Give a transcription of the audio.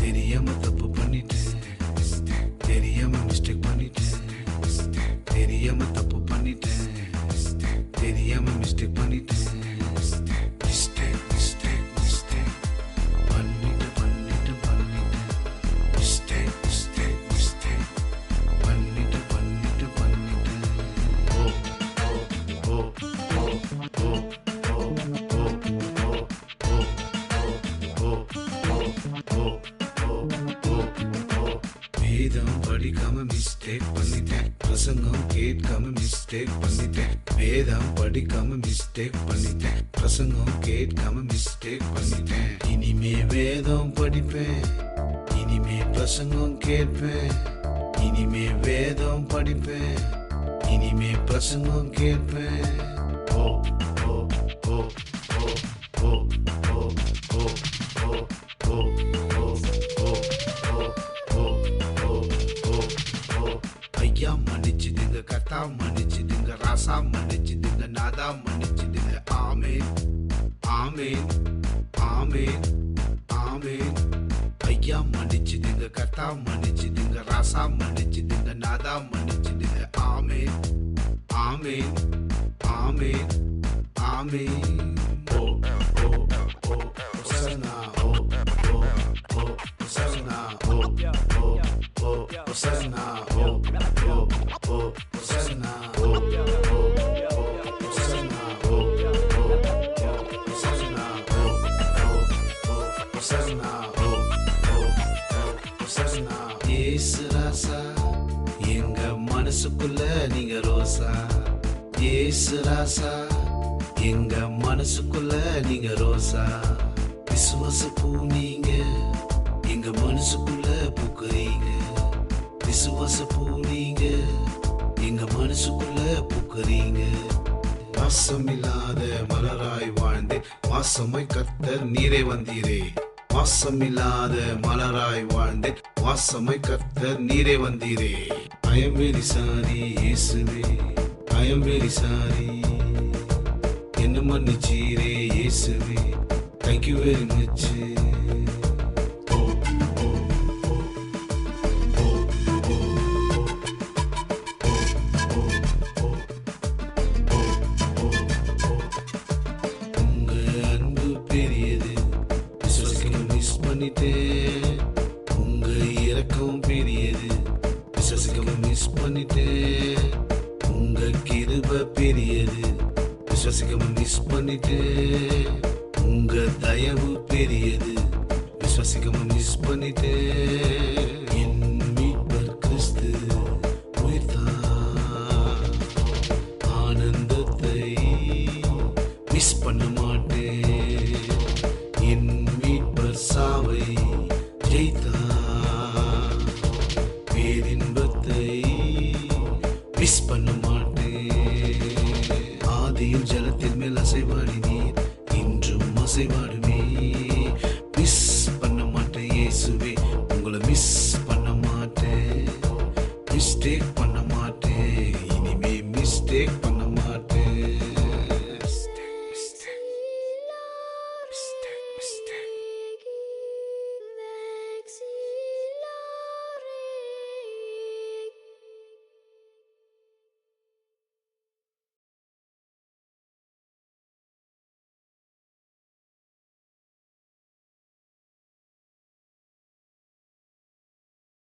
தெரியாம தப்பு பண்ணிட்டேன், தெரியாம மிஸ்டேக் பண்ணிட்டேன், தெரியாம தப்பு பண்ணிட்டேன், தெரியாம மிஸ்டேக் பண்ணிட்டேன், மிஸ்டேக் மிஸ்டேக் மிஸ்டேக் பண்ணிட்டேன் பண்ணிட்டேன் பண்ணிட்டேன், மிஸ்டேக் மிஸ்டேக் மிஸ்டேக் பண்ணிட்டேன் பண்ணிட்டேன் பண்ணிட்டேன். ஓ ஓ ஓ ஓ ஓ ஓ வேதம் படிக்காம மிஸ்டேக் பண்ணிட்டேன், பிரசங்கம் கேட்காம மிஸ்டேக் பண்ணிட்டேன், வேதம் படிக்காம மிஸ்டேக் பண்ணிட்டேன், பிரசங்கம் கேட்காம மிஸ்டேக் பண்ணிட்டேன். இனிமே வேதம் படிப்பேன், இனிமே பிரசங்கம் கேட்பேன், இனிமே வேதம் படிப்பேன், இனிமே பிரசங்கம் கேட்பேன். ஓ ஓ ஓ ஓ ஓ ஓ ஓ ஓ ஓ. ஐயா மன்னிச்சுடுங்க, கத்தா மன்னிச்சுடுங்க, ராசா மன்னிச்சுடுங்க, நாதா மன்னிச்சுடுங்க. ஆமேன் ஆமேன் ஆமேன் ஆமேன். ஐயா மன்னிச்சுடுங்க, கத்தா மன்னிச்சுடுங்க, ராசா மன்னிச்சுடுங்க, நாதா மன்னிச்சுடுங்க. ஆமேன் ஆமேன் ஆமேன் ஆமேன். ஓ ஓ ஓ ஒசன்னா, ஓ ஓ ஓ ஒசன்னா, ஓ ஓ ஓ ஒசன்னா, ஓ ஓ ஓ ஒசன்னா, ஓ ஓ ஓ ஒசன்னா, ஓ ஓ ஓ ஒசன்னா, ஓ ஓ ஓ ஒசன்னா, ஓ ஓ ஓ ஒசன்னா. இயேசு ராசா எங்க மனசுக்குள்ள நீங்க ரோசா, இயேசு ராசா எங்க மனசுக்குள்ள நீங்க ரோசா. விசுவாச பூ நீங்க எங்க மனசுக்குள்ள பூக்குறீங்க, விசுவாச பூ நீங்க எங்க மனசுக்குள்ள பூக்குறீங்க. வாசமில்லாத மலராய் வாழ்ந்து வாசமாய் கர்த்தர் நீரே வந்தீரே, வாசமில்லாத மலராய் வாழ்ந்து வாசமாய் கர்த்தர் நீரே வந்தீரே. I am very sorry இயேசுவே, I am very sorry. என்ன மன்னிச்சீரே இயேசுவே, thank you very much. உங்க அன்பு பெரியது, விசுவாசிக்க மிஸ் பண்ணிட்டேன். உங்க இரக்கம் பெரியது, விசுவாசிக்க மிஸ் பண்ணிட்டேன். உங்க கிருபை பெரியது, விசுவாசிக்காம மிஸ் பண்ணிட்டேன். உங்க தயவு பெரியது, விசுவாசிக்காம மிஸ் பண்ணிட்டேன். என் மீட்பர் கிறிஸ்து உயிர்த்தான், ஆனந்தத்தை மிஸ் பண்ண மாட்டேன். என் மீட்பர் சாவை ஜெயித்தான், பேரின்பத்தை மிஸ் பண்ண மாட்டேன். ஆதியில் ஜலத்தின் மேல் அசைவாடினீர், இன்றும் அசைவாடு